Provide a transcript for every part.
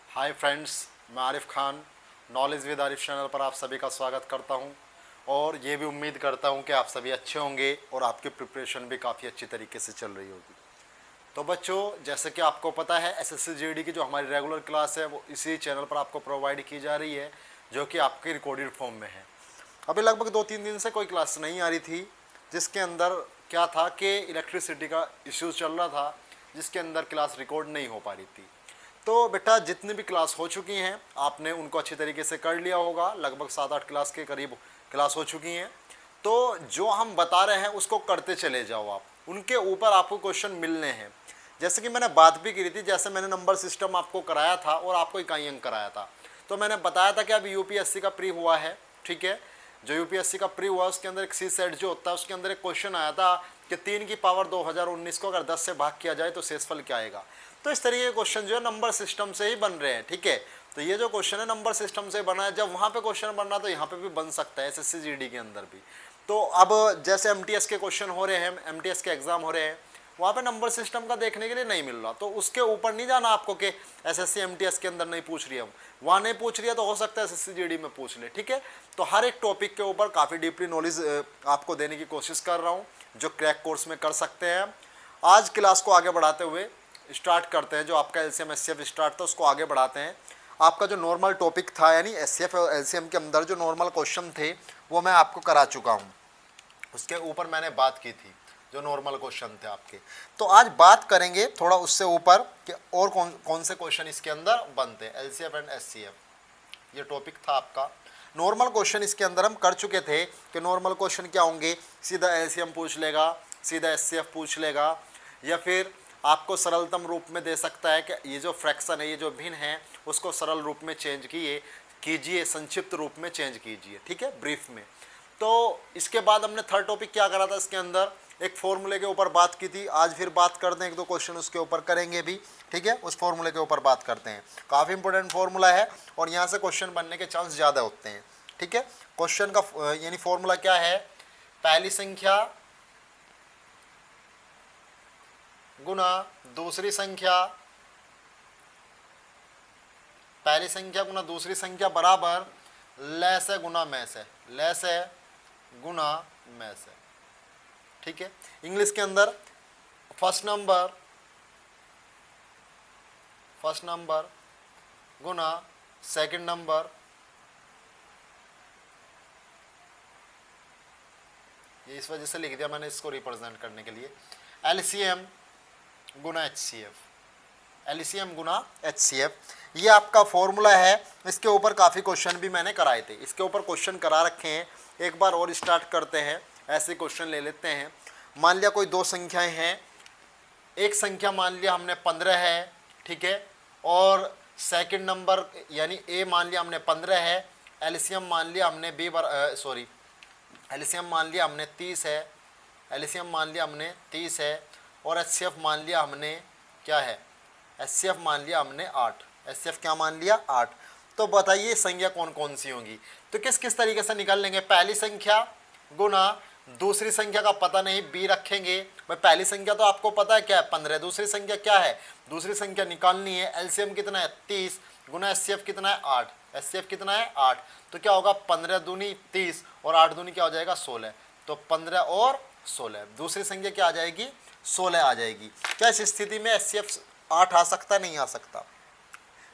Hi friends, मैं Arif Khan knowledge with Arif channel पर आप सभी का स्वागत करता हूं और ये भी उम्मीद करता हूं कि आप सभी अच्छे होंगे और आपकी प्रिपरेशन भी काफ़ी अच्छी तरीके से चल रही होगी। तो बच्चों, जैसे कि आपको पता है एसएससी जीडी की जो हमारी रेगुलर क्लास है वो इसी चैनल पर आपको प्रोवाइड की जा रही है, जो कि आपकी रिकॉर्डेड फॉर्म में है। अभी लगभग 2-3 दिन से कोई क्लास नहीं आ रही थी, जिसके अंदर क्या था कि इलेक्ट्रिसिटी का इश्यूज चल रहा था, जिसके अंदर क्लास रिकॉर्ड नहीं हो पा रही थी। तो बेटा, जितनी भी क्लास हो चुकी हैं आपने उनको अच्छी तरीके से कर लिया होगा। लगभग 7-8 क्लास के करीब क्लास हो चुकी हैं। तो जो हम बता रहे हैं उसको करते चले जाओ आप, उनके ऊपर आपको क्वेश्चन मिलने हैं। जैसे कि मैंने बात भी की थी, जैसे मैंने नंबर सिस्टम आपको कराया था और आपको इकाई अंक कराया था, तो मैंने बताया था कि अभी यूपीएससी का प्री हुआ है, ठीक है। जो यूपीएससी का प्री हुआ उसके अंदर एक सी सेट जो होता है उसके अंदर एक क्वेश्चन आया था कि 3 की पावर 2019 को अगर 10 से भाग किया जाए तो शेषफल क्या आएगा। तो इस तरीके के क्वेश्चन जो है नंबर सिस्टम से ही बन रहे हैं, ठीक है। तो ये जो क्वेश्चन है नंबर सिस्टम से बना है, जब वहाँ पे क्वेश्चन बनना तो यहाँ पे भी बन सकता है एसएससी जीडी के अंदर भी। तो अब जैसे एमटीएस के क्वेश्चन हो रहे हैं, एमटीएस के एग्जाम हो रहे हैं, वहाँ पे नंबर सिस्टम का देखने के लिए नहीं मिल रहा, तो उसके ऊपर नहीं जाना आपको कि एसएससी एमटीएस के अंदर नहीं पूछ रही है, वहाँ नहीं पूछ रही है तो हो सकता है एसएससी जीडी में पूछ ले, ठीक है। तो हर एक टॉपिक के ऊपर काफ़ी डीपली नॉलेज आपको देने की कोशिश कर रहा हूँ, जो क्रैक कोर्स में कर सकते हैं। आज क्लास को आगे बढ़ाते हुए स्टार्ट करते हैं। जो आपका एलसीएम एचसीएफ स्टार्ट था उसको आगे बढ़ाते हैं। आपका जो नॉर्मल टॉपिक था, यानी एचसीएफ और एलसीएम के अंदर जो नॉर्मल क्वेश्चन थे वो मैं आपको करा चुका हूँ, उसके ऊपर मैंने बात की थी, जो नॉर्मल क्वेश्चन थे आपके। तो आज बात करेंगे थोड़ा उससे ऊपर कि और कौन कौन से क्वेश्चन इसके अंदर बनते हैं, एलसीएफ एंड एचसीएफ। ये टॉपिक था आपका। नॉर्मल क्वेश्चन इसके अंदर हम कर चुके थे कि नॉर्मल क्वेश्चन क्या होंगे, सीधा एलसीएम पूछ लेगा, सीधा एचसीएफ पूछ लेगा, या फिर आपको सरलतम रूप में दे सकता है कि ये जो फ्रैक्शन है, ये जो भिन्न है, उसको सरल रूप में चेंज कीजिए, संक्षिप्त रूप में चेंज कीजिए, ठीक है, ब्रीफ में। तो इसके बाद हमने थर्ड टॉपिक क्या करा था, इसके अंदर एक फॉर्मूले के ऊपर बात की थी। आज फिर बात करते हैं, 1-2 क्वेश्चन उसके ऊपर करेंगे भी, ठीक है। उस फॉर्मूले के ऊपर बात करते हैं, काफ़ी इंपॉर्टेंट फॉर्मूला है और यहाँ से क्वेश्चन बनने के चांस ज़्यादा होते हैं, ठीक है। क्वेश्चन का यानी फॉर्मूला क्या है, पहली संख्या गुना दूसरी संख्या, पहली संख्या गुना दूसरी संख्या बराबर लय से गुना में से, लय से गुना में से, ठीक है। इंग्लिश के अंदर फर्स्ट नंबर गुना सेकंड नंबर, ये इस वजह से लिख दिया मैंने इसको रिप्रेजेंट करने के लिए। एलसीएम गुना एचसीएफ, एलसीएम गुना एचसीएफ, ये आपका फॉर्मूला है। इसके ऊपर काफ़ी क्वेश्चन भी मैंने कराए थे, इसके ऊपर क्वेश्चन करा रखे हैं। एक बार और स्टार्ट करते हैं, ऐसे क्वेश्चन ले लेते हैं। मान लिया कोई दो संख्याएं हैं, एक संख्या मान लिया हमने 15 है, ठीक है, और सेकंड नंबर यानी ए मान लिया हमने 15 है। एलसीएम मान लिया हमने एलसीएम मान लिया हमने 30 है, एलसीएम मान लिया हमने 30 है, और एचसीएफ मान लिया हमने क्या है, एचसीएफ मान लिया हमने 8, एचसीएफ क्या मान लिया 8। तो बताइए संख्या कौन कौन सी होंगी। तो किस किस तरीके से निकाल लेंगे, पहली संख्या गुना दूसरी संख्या का पता नहीं, बी रखेंगे। भाई पहली संख्या तो आपको पता है क्या है 15, दूसरी संख्या क्या है, दूसरी संख्या निकालनी है। एलसीएम कितना है 30 गुना एचसीएफ कितना है 8, एचसीएफ कितना है 8। तो क्या होगा 15 दूनी 30 और 8 दूनी क्या हो जाएगा 16। तो 15 और 16, दूसरी संख्या क्या आ जाएगी 16 आ जाएगी। क्या इस स्थिति में एचसीएफ 8 आ सकता, नहीं आ सकता।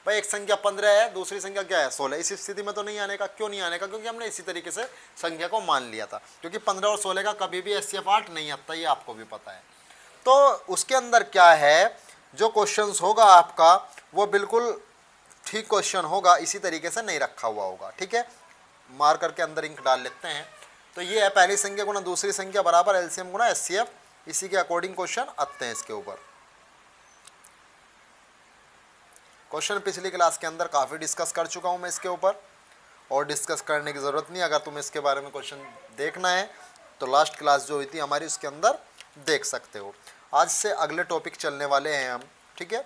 भाई एक संख्या 15 है, दूसरी संख्या क्या है 16, इस स्थिति में तो नहीं आने का। क्यों नहीं आने का, क्योंकि हमने इसी तरीके से संख्या को मान लिया था, क्योंकि 15 और 16 का कभी भी एचसीएफ 8 नहीं आता, ये आपको भी पता है। तो उसके अंदर क्या है, जो क्वेश्चन होगा आपका वो बिल्कुल ठीक क्वेश्चन होगा, इसी तरीके से नहीं रखा हुआ होगा, ठीक है। मार्कर के अंदर इंक डाल लेते हैं। तो ये है पहली संख्या गुना दूसरी संख्या बराबर एलसीएम गुना एचसीएफ, इसी के अकॉर्डिंग क्वेश्चन आते हैं इसके ऊपर। क्वेश्चन पिछली क्लास के अंदर काफ़ी डिस्कस कर चुका हूँ मैं इसके ऊपर, और डिस्कस करने की ज़रूरत नहीं। अगर तुम्हें इसके बारे में क्वेश्चन देखना है तो लास्ट क्लास जो हुई थी हमारी उसके अंदर देख सकते हो। आज से अगले टॉपिक चलने वाले हैं हम, ठीक है।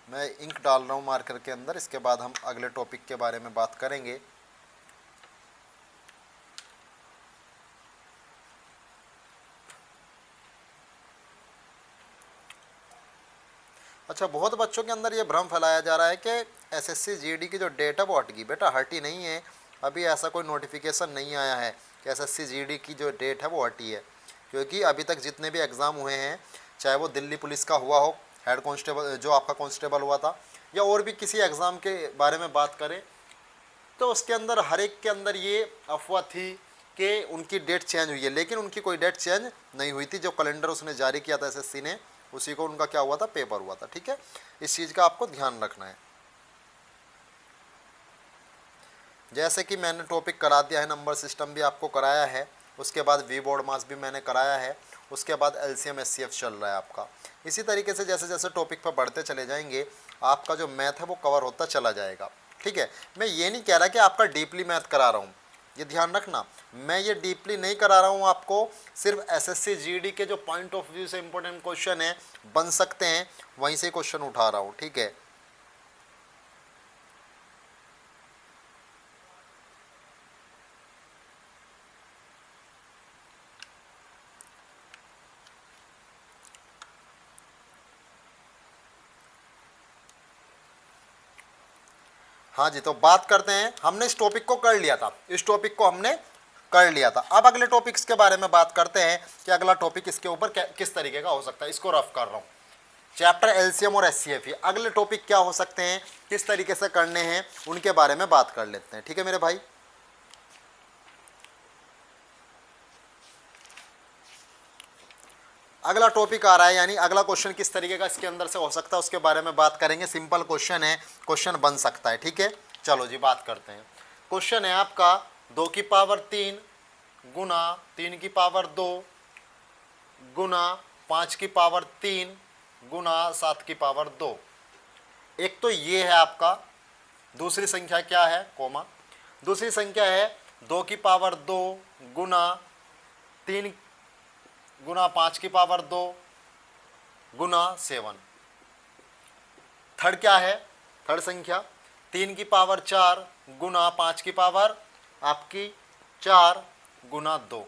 मैं इंक डाल रहा हूँ मार्कर के अंदर, इसके बाद हम अगले टॉपिक के बारे में बात करेंगे। अच्छा, बहुत बच्चों के अंदर ये भ्रम फैलाया जा रहा है कि एसएससी जीडी की जो डेट है वो हट गई बेटा, हटी नहीं है। अभी ऐसा कोई नोटिफिकेशन नहीं आया है कि एसएससी जीडी की जो डेट है वो हटी है, क्योंकि अभी तक जितने भी एग्ज़ाम हुए हैं, चाहे वो दिल्ली पुलिस का हुआ हो, हेड कांस्टेबल जो आपका कांस्टेबल हुआ था, या और भी किसी एग्ज़ाम के बारे में बात करें, तो उसके अंदर हर एक के अंदर ये अफवाह थी कि उनकी डेट चेंज हुई है, लेकिन उनकी कोई डेट चेंज नहीं हुई थी। जो कैलेंडर उसने जारी किया था एसएससी ने, उसी को उनका क्या हुआ था, पेपर हुआ था। ठीक है, इस चीज़ का आपको ध्यान रखना है। जैसे कि मैंने टॉपिक करा दिया है, नंबर सिस्टम भी आपको कराया है, उसके बाद वी बोर्ड मास भी मैंने कराया है, उसके बाद एलसीएम एचसीएफ चल रहा है आपका। इसी तरीके से जैसे जैसे टॉपिक पर बढ़ते चले जाएंगे, आपका जो मैथ है वो कवर होता चला जाएगा। ठीक है, मैं ये नहीं कह रहा कि आपका डीपली मैथ करा रहा हूँ, ये ध्यान रखना, मैं ये डीपली नहीं करा रहा हूँ आपको, सिर्फ एसएससी जीडी के जो पॉइंट ऑफ व्यू से इंपॉर्टेंट क्वेश्चन है बन सकते हैं, वहीं से क्वेश्चन उठा रहा हूँ। ठीक है, हाँ जी, तो बात करते हैं। हमने इस टॉपिक को कर लिया था, इस टॉपिक को हमने कर लिया था। अब अगले टॉपिक्स के बारे में बात करते हैं कि अगला टॉपिक इसके ऊपर किस तरीके का हो सकता है। इसको रफ कर रहा हूँ, चैप्टर एलसीएम और एचसीएफ। अगले टॉपिक क्या हो सकते हैं, किस तरीके से करने हैं, उनके बारे में बात कर लेते हैं। ठीक है मेरे भाई, अगला टॉपिक आ रहा है, यानी अगला क्वेश्चन किस तरीके का इसके अंदर से हो सकता है उसके बारे में बात करेंगे। सिंपल क्वेश्चन है, क्वेश्चन बन सकता है। ठीक है, चलो जी बात करते हैं। क्वेश्चन है आपका 2 की पावर 3 गुना 3 की पावर 2 गुना 5 की पावर 3 गुना 7 की पावर 2। एक तो ये है आपका, दूसरी संख्या क्या है, कोमा, दूसरी संख्या है 2 की पावर 2 गुना 3 गुना 5 की पावर 2 गुना 7। थर्ड क्या है, थर्ड संख्या 3 की पावर 4 गुना 5 की पावर आपकी 4 गुना 2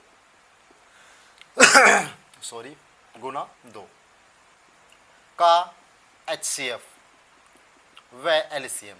सॉरी गुना 2 का एचसीएफ व एलसीएम।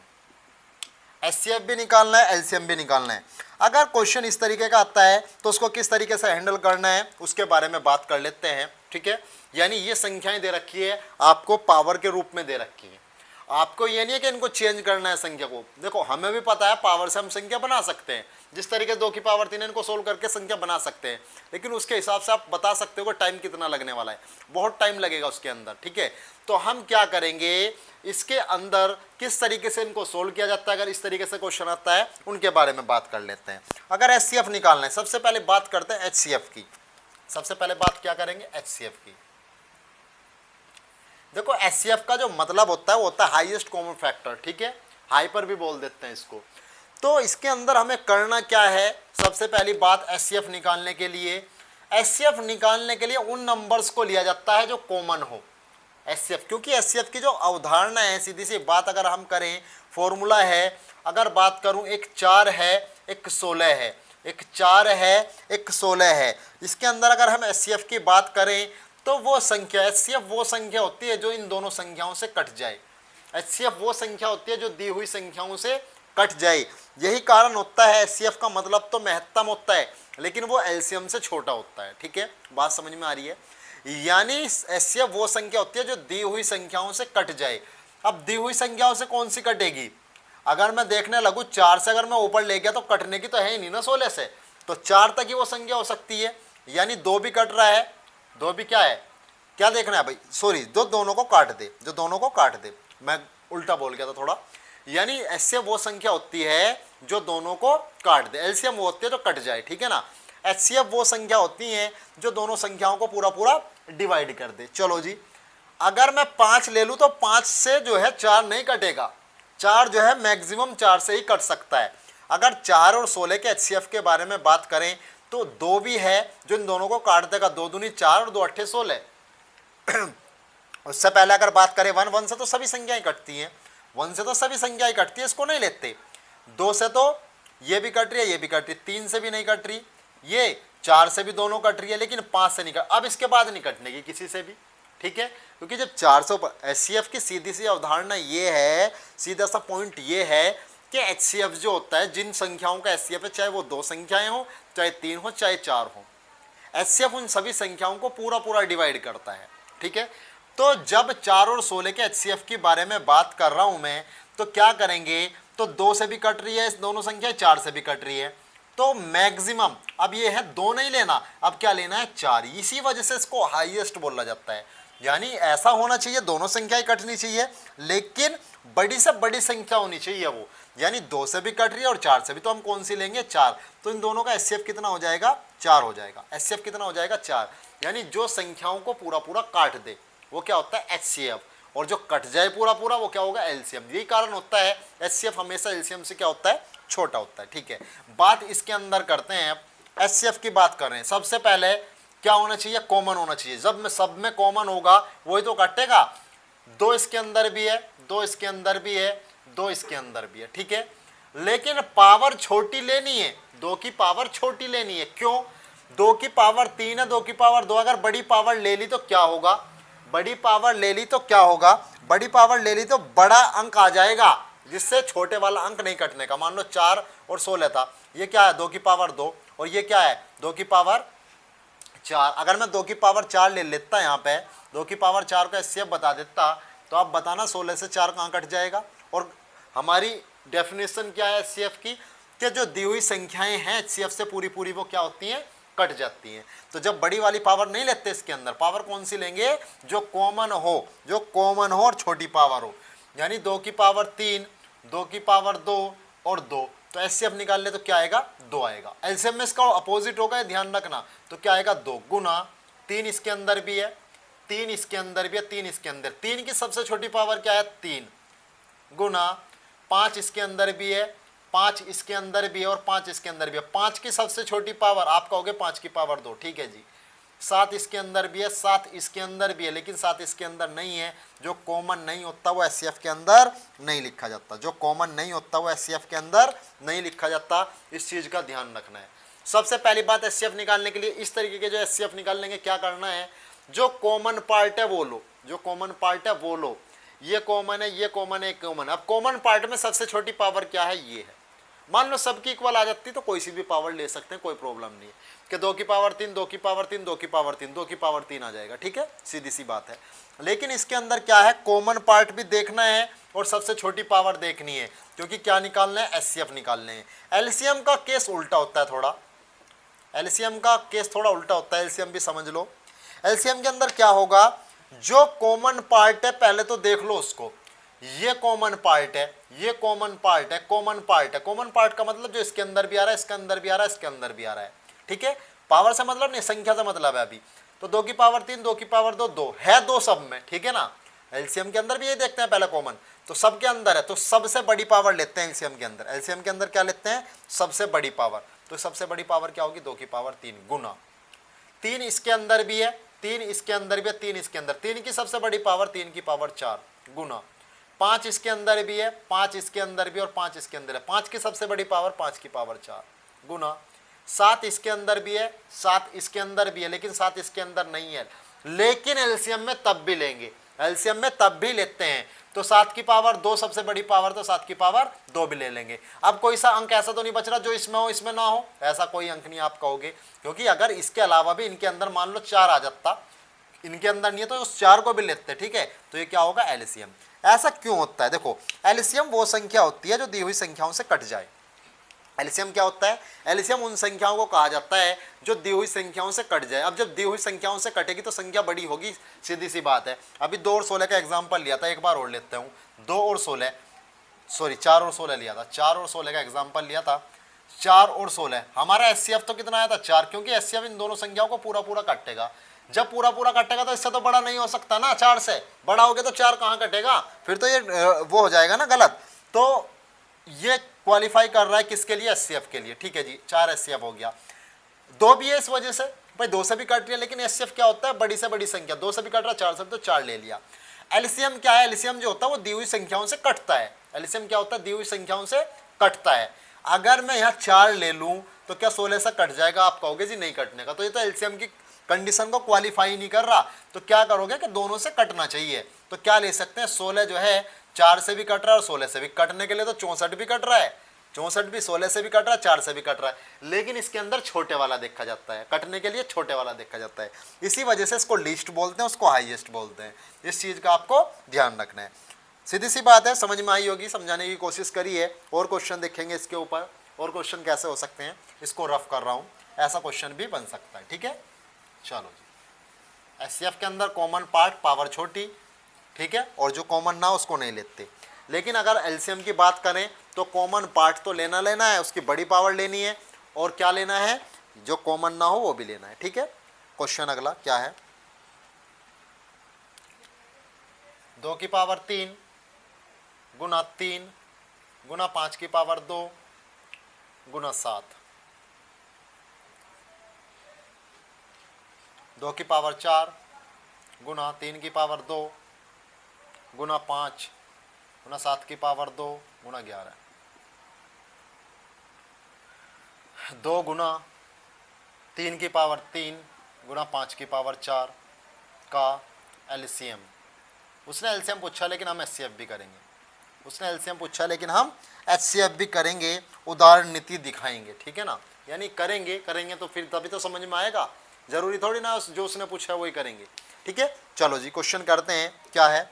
एचसीएफ भी निकालना है, एलसीएम भी निकालना है। अगर क्वेश्चन इस तरीके का आता है तो उसको किस तरीके से हैंडल करना है उसके बारे में बात कर लेते हैं। ठीक है, यानी ये संख्याएं दे रखी है आपको, पावर के रूप में दे रखी है। आपको ये नहीं है कि इनको चेंज करना है संख्या को। देखो हमें भी पता है पावर से हम संख्या बना सकते हैं, जिस तरीके 2 की पावर 3 इनको सोल्व करके संख्या बना सकते हैं, लेकिन उसके हिसाब से आप बता सकते हो कि टाइम कितना लगने वाला है, बहुत टाइम लगेगा उसके अंदर। ठीक है, तो हम क्या करेंगे, इसके अंदर किस तरीके से इनको सोल्व किया जाता है, अगर इस तरीके से क्वेश्चन आता है उनके बारे में बात कर लेते हैं। अगर एचसीएफ निकालना है, सबसे पहले बात करते हैं एचसीएफ की। सबसे पहले बात क्या करेंगे, एचसीएफ की। देखो एचसीएफ का जो मतलब होता है वो होता है हाईएस्ट कॉमन फैक्टर। ठीक है, हाइपर भी बोल देते हैं इसको। तो इसके अंदर हमें करना क्या है, सबसे पहली बात एचसीएफ निकालने के लिए, एचसीएफ निकालने के लिए उन नंबर्स को लिया जाता है जो कॉमन हो। एचसीएफ, क्योंकि एचसीएफ की जो अवधारणा है, सीधी सी बात अगर हम करें, फॉर्मूला है, अगर बात करूं एक 4 है एक 16 है, एक 4 है एक 16 है, इसके अंदर अगर हम एचसीएफ की बात करें तो वो संख्या, एचसीएफ वो संख्या होती है जो इन दोनों संख्याओं से कट जाए। एचसीएफ वो संख्या होती है जो दी हुई संख्याओं से कट जाए। यही कारण होता है, एचसीएफ का मतलब तो महत्तम होता है लेकिन वो एलसीएम से छोटा होता है। ठीक है, बात समझ में आ रही है, यानी एचसीएफ वो संख्या होती है जो दी हुई संख्याओं से कट जाए। अब दी हुई संख्याओं से कौन सी कटेगी, अगर मैं देखने लगूँ 4 से अगर मैं ऊपर ले गया तो कटने की तो है ही नहीं ना 16 से, तो 4 तक ही वो संख्या हो सकती है, यानी 2 भी कट रहा है, 2 भी क्या है, क्या देखना है भाई, सॉरी जो दोनों को काट दे, जो दोनों को काट दे, मैं उल्टा बोल गया था थोड़ा, यानी एचसीएफ वो संख्या होती है जो दोनों को काट दे, एलसीएम वो होती है जो कट जाए। ठीक है ना, एचसीएफ वो संख्या होती है जो दोनों संख्याओं को पूरा पूरा डिवाइड कर दे। चलो जी, अगर मैं 5 ले लूँ तो 5 से जो है 4 नहीं कटेगा, 4 जो है मैक्सिमम 4 से ही कट सकता है। अगर 4 और 16 के एचसीएफ के बारे में बात करें तो 2 भी है जो इन दोनों को काट देगा, 2 दूनी 4 और 2 अट्ठे 16। उससे पहले अगर बात करें 1 से तो सभी संख्याएं कटती हैं, 1 से तो सभी संख्याएं कटती है, इसको नहीं लेते। 2 से तो ये भी कट रही है, ये भी कट रही है, 3 से भी नहीं कट रही, ये 4 से भी दोनों कट रही है, लेकिन 5 से नहीं कट, अब इसके बाद नहीं कटने की किसी से भी, ठीक है, क्योंकि जब 400 HCF की सीधी सी अवधारणा ये है, सीधा सा पॉइंट ये है कि HCF जो होता है, जिन संख्याओं का HCF है, चाहे वो 2 संख्याएं हो, चाहे 3 हो, चाहे 4 हो, HCF उन सभी संख्याओं को पूरा पूरा डिवाइड करता है। ठीक है, तो जब 4 और 16 के HCF के बारे में बात कर रहा हूं मैं, तो क्या करेंगे, तो 2 से भी कट रही है दोनों संख्या, 4 से भी कट रही है, तो मैक्सिमम अब ये है 2 नहीं लेना, अब क्या लेना है 4। इसी वजह से इसको हाईएस्ट बोला जाता है। यानी ऐसा होना चाहिए दोनों संख्याएं कटनी चाहिए, लेकिन बड़ी से बड़ी संख्या होनी चाहिए वो, यानी 2 से भी कट रही है और 4 से भी, तो हम कौन सी लेंगे 4। तो इन दोनों का HCF कितना हो जाएगा 4 हो जाएगा। HCF कितना हो जाएगा 4, यानी जो संख्याओं को पूरा पूरा काट दे वो क्या होता है HCF, और जो कट जाए पूरा पूरा वो क्या होगा LCM। यही कारण होता है HCF हमेशा LCM से क्या होता है छोटा होता है। ठीक है, बात इसके अंदर करते हैं, HCF की बात कर रहे हैं। सबसे पहले क्या होना चाहिए, कॉमन होना चाहिए। जब में सब में कॉमन होगा वही तो काटेगा। 2 इसके अंदर भी है, 2 इसके अंदर भी है, 2 इसके अंदर भी है। ठीक है, लेकिन पावर छोटी लेनी है, 2 की पावर छोटी लेनी है। क्यों, 2 की पावर 3 है, 2 की पावर 2, अगर बड़ी पावर ले ली तो क्या होगा, बड़ी पावर ले ली तो क्या होगा, बड़ी पावर ले ली तो बड़ा अंक आ जाएगा, जिससे छोटे वाला अंक नहीं कटने का। मान लो 4 और 16 था, ये क्या है 2 की पावर 2, और ये क्या है 2 की पावर 4। अगर मैं 2 की पावर 4 ले लेता यहाँ पे, 2 की पावर 4 का HCF बता देता, तो आप बताना 16 से 4 कहाँ कट जाएगा। और हमारी डेफिनेशन क्या है HCF की, कि जो दी हुई संख्याएं हैं HCF से पूरी पूरी वो क्या होती हैं, कट जाती हैं। तो जब बड़ी वाली पावर नहीं लेते इसके अंदर, पावर कौन सी लेंगे, जो कॉमन हो, जो कॉमन हो और छोटी पावर हो। यानी 2 की पावर 3, 2 की पावर 2 और 2, तो HCF निकाल ले तो क्या आएगा 2 आएगा। LCM में इसका अपोजिट होगा, ध्यान रखना, तो क्या आएगा 2 गुना 3 इसके अंदर भी है, 3 इसके अंदर भी है, 3 इसके अंदर, 3 की सबसे छोटी पावर क्या है 3, गुना 5 इसके अंदर भी है, 5 इसके अंदर भी है और 5 इसके अंदर भी है। 5 की सबसे छोटी पावर आप कहोगे 5 की पावर 2, ठीक है जी। 7 इसके अंदर भी है, 7 इसके अंदर भी है, लेकिन 7 इसके अंदर नहीं है। जो कॉमन नहीं होता वो HCF के अंदर नहीं लिखा जाता, जो कॉमन नहीं होता वो HCF के अंदर नहीं लिखा जाता। इस चीज का ध्यान रखना है। सबसे पहली बात, HCF निकालने के लिए इस तरीके के जो HCF निकालने के क्या करना है, जो कॉमन पार्ट है वो लो, जो कॉमन पार्ट है वो लो। ये कॉमन है, ये कॉमन है, कॉमन। अब कॉमन पार्ट में सबसे छोटी पावर क्या है, ये है। मान लो सबकी इक्वल आ जाती तो कोई सी भी पावर ले सकते हैं, कोई प्रॉब्लम नहीं है कि 2 की पावर 3, 2 की पावर 3, 2 की पावर 3, 2 की पावर 3 आ जाएगा। ठीक है, सीधी सी बात है। लेकिन इसके अंदर क्या है, कॉमन पार्ट भी देखना है और सबसे छोटी पावर देखनी है, क्योंकि क्या निकालना है HCF निकालने हैं। LCM का केस उल्टा होता है थोड़ा, LCM का केस थोड़ा उल्टा होता है। LCM भी समझ लो। LCM के अंदर क्या होगा, जो कॉमन पार्ट है पहले तो देख लो उसको, ये कॉमन पार्ट है, ये कॉमन पार्ट है, कॉमन पार्ट है। कॉमन पार्ट का मतलब जो इसके अंदर भी आ रहा है, इसके अंदर भी आ रहा है, इसके अंदर भी आ रहा है। ठीक है, पावर से मतलब नहीं, संख्या से मतलब है। अभी तो 2 की पावर 3, 2 की पावर 2, 2 है, 2 सब में। ठीक है ना, LCM के अंदर भी ये देखते हैं पहले कॉमन, तो सबके अंदर है, तो सबसे बड़ी पावर लेते हैं LCM के अंदर। LCM के अंदर क्या लेते हैं, सबसे बड़ी पावर। तो सबसे बड़ी पावर क्या होगी, 2 की पावर 3 गुना 3 इसके अंदर भी है, 3 इसके अंदर भी है, 3 इसके अंदर, 3 की सबसे बड़ी पावर 3 की पावर 4 गुना 5 इसके अंदर भी है, 5 इसके अंदर भी और 5 इसके अंदर है, 5 की सबसे बड़ी पावर 5 की पावर 4 गुना 7 इसके अंदर भी है, 7 इसके अंदर भी है, लेकिन 7 इसके अंदर नहीं है। लेकिन LCM में तब भी लेंगे, LCM में तब भी लेते हैं। तो 7 की पावर 2 सबसे बड़ी पावर, तो 7 की पावर 2 भी ले लेंगे। अब कोई सा अंक ऐसा तो नहीं बच रहा जो इसमें हो इसमें ना हो, ऐसा कोई अंक नहीं आप कहोगे, क्योंकि अगर इसके अलावा भी इनके अंदर मान लो 4 आ जाता, इनके अंदर नहीं है, तो उस 4 को भी लेते हैं। ठीक है, तो ये क्या होगा LCM। ऐसा क्यों होता है, देखो LCM वो संख्या होती है जो दी हुई संख्याओं से कट जाए। LCM क्या होता है, LCM उन संख्याओं को कहा जाता है जो दी हुई संख्याओं से कट जाए। अब जब दी हुई संख्याओं से कटेगी तो संख्या बड़ी होगी, सीधी सी बात है। अभी 2 और 16 का एग्जांपल लिया था, एक बार और लेते हूँ। 2 और 16, सॉरी 4 और 16 लिया था, 4 और 16 का एग्जाम्पल लिया था। 4 और 16 हमारा HCF तो कितना आया था 4, क्योंकि HCF इन दोनों संख्याओं को पूरा पूरा काटेगा। जब पूरा पूरा कटेगा तो इससे तो बड़ा नहीं हो सकता ना, 4 से बड़ा हो गया तो 4 कहाँ कटेगा, फिर तो ये वो हो जाएगा ना गलत। तो ये क्वालिफाई कर रहा है किसके लिए, HCF के लिए। ठीक है जी, 4 HCF हो गया। 2 भी है, इस वजह से भाई 2 से भी कट रही है, लेकिन HCF क्या होता है, बड़ी से बड़ी संख्या, 2 से भी कट रहा है, 4 से भी, तो 4 ले लिया। LCM क्या है, LCM जो होता है वो दी हुई संख्याओं से कटता है। LCM क्या होता है, दी हुई संख्याओं से कटता है। अगर मैं यहाँ 4 ले लूँ तो क्या 16 से कट जाएगा, आप कहोगे जी नहीं कटने का। तो ये तो LCM की कंडीशन को क्वालिफाई नहीं कर रहा, तो क्या करोगे कि दोनों से कटना चाहिए। तो क्या ले सकते हैं, 16 जो है 4 से भी कट रहा है और 16 से भी, कटने के लिए तो 64 भी कट रहा है, 64 भी 16 से भी कट रहा है, 4 से भी कट रहा है, लेकिन इसके अंदर छोटे वाला देखा जाता है, कटने के लिए छोटे वाला देखा जाता है, इसी वजह से इसको लीस्ट बोलते हैं, उसको हाईएस्ट बोलते हैं। इस चीज़ का आपको ध्यान रखना है। सीधी सी बात है, समझ में आई होगी, समझाने की कोशिश करी है। और क्वेश्चन देखेंगे इसके ऊपर, और क्वेश्चन कैसे हो सकते हैं, इसको रफ कर रहा हूँ, ऐसा क्वेश्चन भी बन सकता है। ठीक है, चलो जी। एचसीएफ के अंदर कॉमन पार्ट पावर छोटी, ठीक है, और जो कॉमन ना उसको नहीं लेते। लेकिन अगर एलसीएम की बात करें तो कॉमन पार्ट तो लेना है, उसकी बड़ी पावर लेनी है, और क्या लेना है, जो कॉमन ना हो वो भी लेना है। ठीक है, क्वेश्चन अगला क्या है, 2 की पावर 3 गुना 3 गुना 5 की पावर 2 गुना 7, 2 की पावर 4 गुना 3 की पावर 2 गुना 5 गुना 7 की पावर 2 गुना 11, 2 गुना 3 की पावर 3 गुना 5 की पावर 4 का एलसीएम। उसने एलसीएम पूछा लेकिन हम एचसीएफ भी करेंगे, उसने एलसीएम पूछा लेकिन हम एचसीएफ भी करेंगे, उदाहरण नीति दिखाएंगे। ठीक है ना, यानी करेंगे तो फिर तभी तो समझ में आएगा, जरूरी थोड़ी ना जो उसने पूछा है वही करेंगे। ठीक है, चलो जी क्वेश्चन करते हैं। क्या है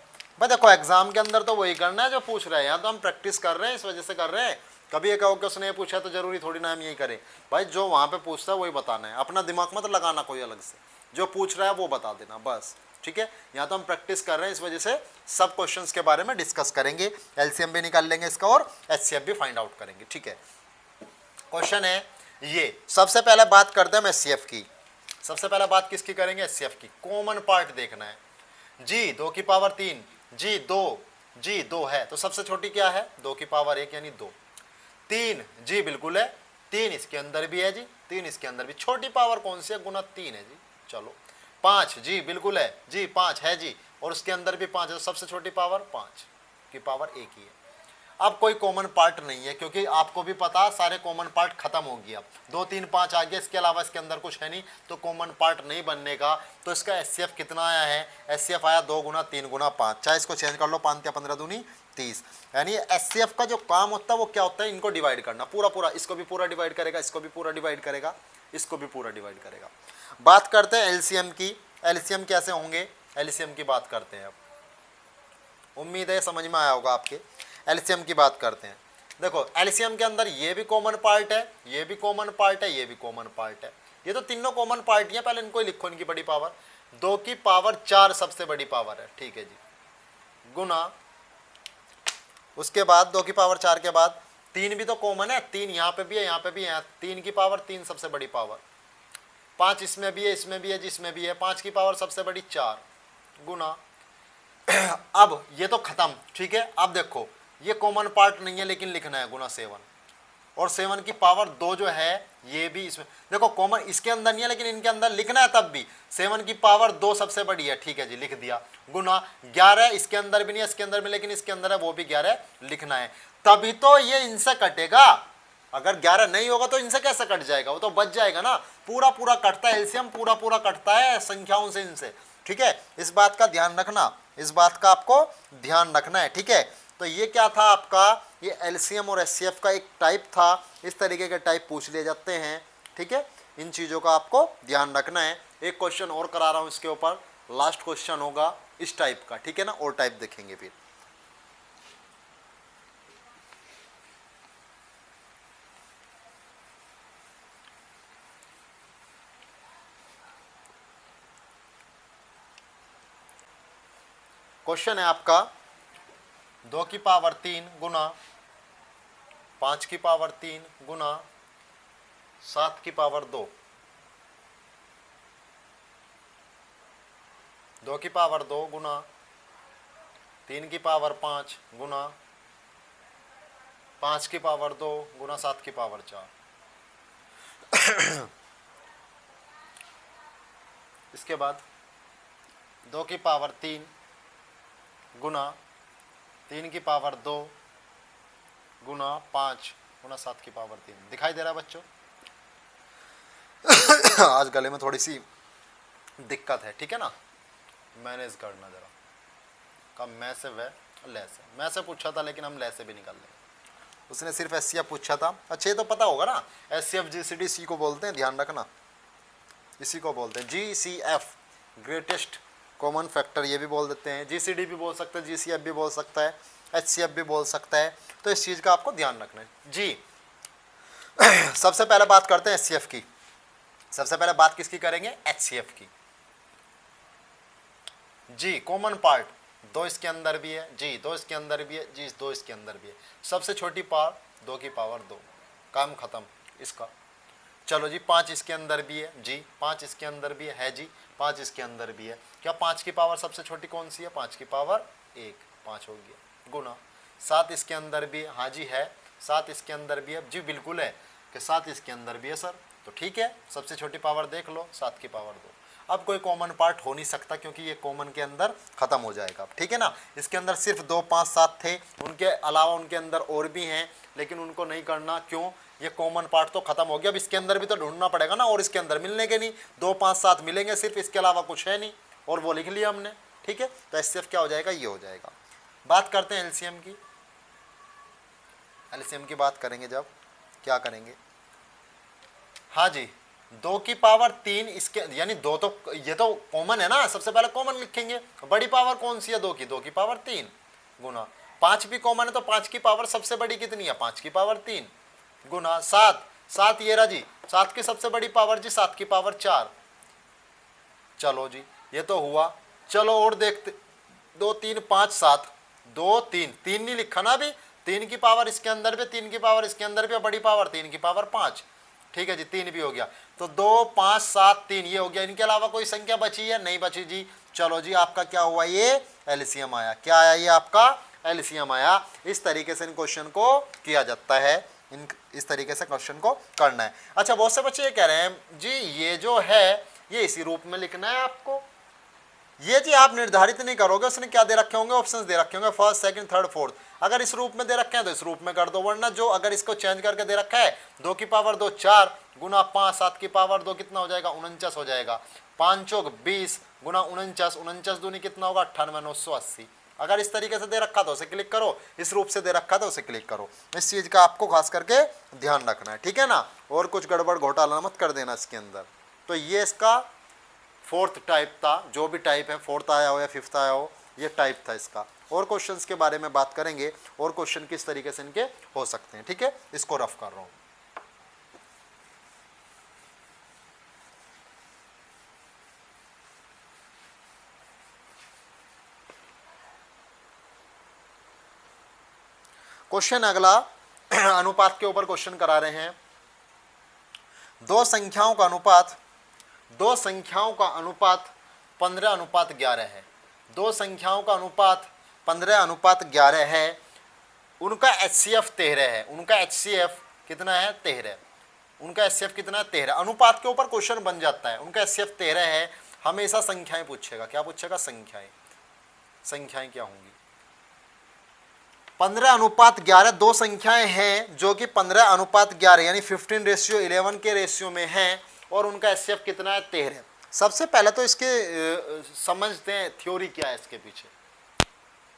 भाई, देखो एग्जाम के अंदर तो वही करना है जो पूछ रहे हैं, यहाँ तो हम प्रैक्टिस कर रहे हैं, इस वजह से कर रहे हैं। कभी ये कहो कि उसने ये पूछा तो जरूरी थोड़ी ना हम यही करें, भाई जो वहाँ पे पूछता है वही बताना है, अपना दिमाग मत लगाना कोई अलग से, जो पूछ रहा है वो बता देना बस। ठीक है, यहाँ तो हम प्रैक्टिस कर रहे हैं, इस वजह से सब क्वेश्चंस के बारे में डिस्कस करेंगे, एलसीएम भी निकाल लेंगे इसका और एचसीएफ भी फाइंड आउट करेंगे। ठीक है, क्वेश्चन है ये, सबसे पहले बात करते हैं हम एचसीएफ की। सबसे पहले बात किसकी करेंगे, एचसीएफ की। कॉमन पार्ट देखना है जी, 2 की पावर 3 जी 2 है, तो सबसे छोटी क्या है, 2 की पावर 1 यानी 2। 3 जी बिल्कुल है, 3 इसके अंदर भी है जी, 3 इसके अंदर भी, छोटी पावर कौन सी है, गुना 3 है जी। चलो 5 जी बिल्कुल है जी, 5 है जी, और उसके अंदर भी 5 है, तो सबसे छोटी पावर 5 की पावर 1 ही है। अब कोई कॉमन पार्ट नहीं है, क्योंकि आपको भी पता सारे कॉमन पार्ट खत्म हो गया, 2 3 5 आ गया, इसके अलावा इसके अंदर कुछ है नहीं, तो कॉमन पार्ट नहीं बनने का। तो इसका एचसीएफ कितना आया है, एचसीएफ आया 2 गुना 3 गुना 5, चाहे इसको चेंज कर लो, 5 या 15 दूनी 30। यानी एचसीएफ का जो काम होता है वो क्या होता है, इनको डिवाइड करना, पूरा इसको भी पूरा डिवाइड करेगा, इसको भी पूरा डिवाइड करेगा, इसको भी पूरा डिवाइड करेगा। बात करते हैं एलसीएम की, एलसीएम कैसे होंगे, एलसीएम की बात करते हैं। अब उम्मीद है समझ में आया होगा आपके। एलसीएम की बात करते हैं, देखो एलसीएम के अंदर ये भी कॉमन पार्ट है, ये भी कॉमन पार्ट है, ये भी कॉमन पार्ट है, ये तो तीनों कॉमन पार्ट ही है। पहले इनको ही लिखो, इनकी बड़ी पावर, 2 की पावर 4 सबसे बड़ी पावर है, ठीक है जी, गुना, उसके बाद 2 की पावर 4 के बाद 3 भी तो कॉमन है, 3 यहाँ पे भी है, यहाँ पे भी है, 3 की पावर 3 सबसे बड़ी पावर, 5 इसमें भी है, इसमें भी है, जिसमें भी है, 5 की पावर सबसे बड़ी 4 गुना। अब ये तो खत्म, ठीक है। अब देखो ये कॉमन पार्ट नहीं है लेकिन लिखना है, गुना 7, और 7 की पावर 2 जो है ये भी इसमें, देखो कॉमन इसके अंदर नहीं है लेकिन इनके अंदर लिखना है, तब भी 7 की पावर 2 सबसे बड़ी है, ठीक है जी, लिख दिया, गुना 11 इसके अंदर भी नहीं है, इसके अंदर भी, लेकिन इसके अंदर है, वो भी 11 लिखना है, तभी तो ये इनसे कटेगा। अगर 11 नहीं होगा तो इनसे कैसे कट जाएगा, वो तो बच जाएगा ना, पूरा कटता है, एलसीएम पूरा कटता है संख्याओं से इनसे, ठीक है। इस बात का ध्यान रखना, इस बात का आपको ध्यान रखना है, ठीक है। तो ये क्या था आपका, ये एलसीएम और एचसीएफ का एक टाइप था, इस तरीके के टाइप पूछ लिए जाते हैं, ठीक है। इन चीज़ों का आपको ध्यान रखना है। एक क्वेश्चन और करा रहा हूँ इसके ऊपर, लास्ट क्वेश्चन होगा इस टाइप का, ठीक है ना, और टाइप देखेंगे फिर। क्वेश्चन है आपका 2 की पावर 3 गुना 5 की पावर 3 गुना 7 की पावर 2, 2 की पावर 2 गुना 3 की पावर 5 गुना 5 की पावर 2 गुना 7 की पावर 4। इसके बाद 2 की पावर 3 गुना 3 की पावर 2 गुना 5 गुना 7 की पावर 3। दिखाई दे रहा है बच्चों? आज गले में थोड़ी सी दिक्कत है, ठीक है ना। मैनेज करना जरा, कब मैं से वह ले से, मैं से पूछा था लेकिन हम ले से भी निकाल लेंगे। उसने सिर्फ एचसीएफ पूछा था। अच्छा ये तो पता होगा ना, एचसीएफ जीसीडी सी को बोलते हैं, ध्यान रखना, इसी को बोलते हैं जीसीएफ, ग्रेटेस्ट कॉमन फैक्टर, ये भी बोल देते हैं, जीसीडी भी बोल सकते हैं, जीसीएफ भी बोल सकता है, एचसीएफ भी बोल सकता है। तो इस चीज़ का आपको ध्यान रखना है जी। सबसे पहले बात करते हैं एचसीएफ की। सबसे पहले बात किसकी करेंगे? एचसीएफ की जी। कॉमन पार्ट दो इसके अंदर भी है जी, दो इसके अंदर भी है जी, दो इसके अंदर भी है। सबसे छोटी पावर 2 की पावर 2, काम खत्म इसका। चलो जी 5 इसके अंदर भी है जी, 5 इसके अंदर भी है जी, 5 इसके अंदर भी है। क्या 5 की पावर सबसे छोटी कौन सी है? 5 की पावर 1, 5 हो गया गुना। 7 इसके अंदर भी है, हाँ जी है, 7 इसके अंदर भी है जी, बिल्कुल है कि 7 इसके अंदर भी है सर। तो ठीक है, सबसे छोटी पावर देख लो, 7 की पावर 2। अब कोई कॉमन पार्ट हो नहीं सकता क्योंकि ये कॉमन के अंदर खत्म हो जाएगा, ठीक है ना। इसके अंदर सिर्फ 2, 5, 7 थे, उनके अलावा उनके अंदर और भी हैं, लेकिन उनको नहीं करना, क्यों? ये कॉमन पार्ट तो खत्म हो गया। अब इसके अंदर भी तो ढूंढना पड़ेगा ना, और इसके अंदर मिलने के नहीं, 2, 5, 7 मिलेंगे सिर्फ, इसके अलावा कुछ है नहीं, और वो लिख लिया हमने, ठीक है। तो एचसीएफ क्या हो जाएगा? ये हो जाएगा। बात करते हैं एलसीएम की। एलसीएम की बात करेंगे जब, क्या करेंगे? हाँ जी, 2 की पावर 3 इसके, यानी 2 तो ये तो कॉमन है ना, सबसे पहले कॉमन लिखेंगे। बड़ी पावर कौन सी है? 2 की, 2 की पावर 3 गुना 5 भी कॉमन है, तो 5 की पावर सबसे बड़ी कितनी है? 5 की पावर 3 गुना 7, 7 ये रहा जी, 7 की सबसे बड़ी पावर जी 7 की पावर 4। चलो जी ये तो हुआ। चलो और देखते, 2, 3, 5, 7, 2, 3, 3 नहीं लिखा ना अभी, 3 की पावर इसके अंदर भी, 3 की पावर इसके अंदर भी, बड़ी पावर 3 की पावर 5, ठीक है जी, 3 भी हो गया। तो 2, 5, 7, 3 ये हो गया। इनके अलावा कोई संख्या बची है? नहीं बची जी। चलो जी आपका क्या हुआ? ये एलसीएम आया। क्या आया? ये आपका एलसीएम आया। इस तरीके से इन क्वेश्चन को किया जाता है, इस तरीके से क्वेश्चन को करना है। अच्छा बहुत से बच्चे ये कह रहे हैं जी ये जो है ये इसी रूप में लिखना है आपको। ये जी आप निर्धारित नहीं करोगे, उसने क्या दे रखे होंगे? ऑप्शंस दे रखे होंगे, फर्स्ट, सेकंड, थर्ड, फोर्थ। अगर इस रूप में दे रखे हैं तो इस रूप में कर दो, वरना जो अगर इसको चेंज करके दे रखा है 2 की पावर 2 4 गुना 5, 7 की पावर 2 कितना हो जाएगा? 49 हो जाएगा। 5 चौक 20 गुना 49, 49 दूनी कितना होगा? 98,980। अगर इस तरीके से दे रखा तो उसे क्लिक करो, इस रूप से दे रखा तो उसे क्लिक करो। इस चीज का आपको खास करके ध्यान रखना है, ठीक है ना। और कुछ गड़बड़ घोटाला मत कर देना इसके अंदर। तो ये इसका 4th टाइप था, जो भी टाइप है, 4th आया हो या 5th आया हो, ये टाइप था इसका। और क्वेश्चंस के बारे में बात करेंगे, और क्वेश्चन किस तरीके से इनके हो सकते हैं, ठीक है। इसको रफ कर रहा हूं। क्वेश्चन अगला अनुपात के ऊपर क्वेश्चन करा रहे हैं। दो संख्याओं का अनुपात 15:11 है। दो संख्याओं का अनुपात 15:11 है। उनका एचसीएफ 13 है। उनका एचसीएफ कितना है? 13। उनका एचसीएफ कितना है? 13। अनुपात के ऊपर क्वेश्चन बन जाता है। उनका एचसीएफ 13 है। हमेशा संख्याएं पूछेगा। क्या पूछेगा? संख्याएं। संख्याएं क्या होंगी? 15:11 दो संख्याएं हैं जो कि 15:11 यानी 15:11 के रेशियो में हैं, और उनका एचसीएफ कितना है? 13। सबसे पहले तो इसके समझते हैं थ्योरी क्या है इसके पीछे,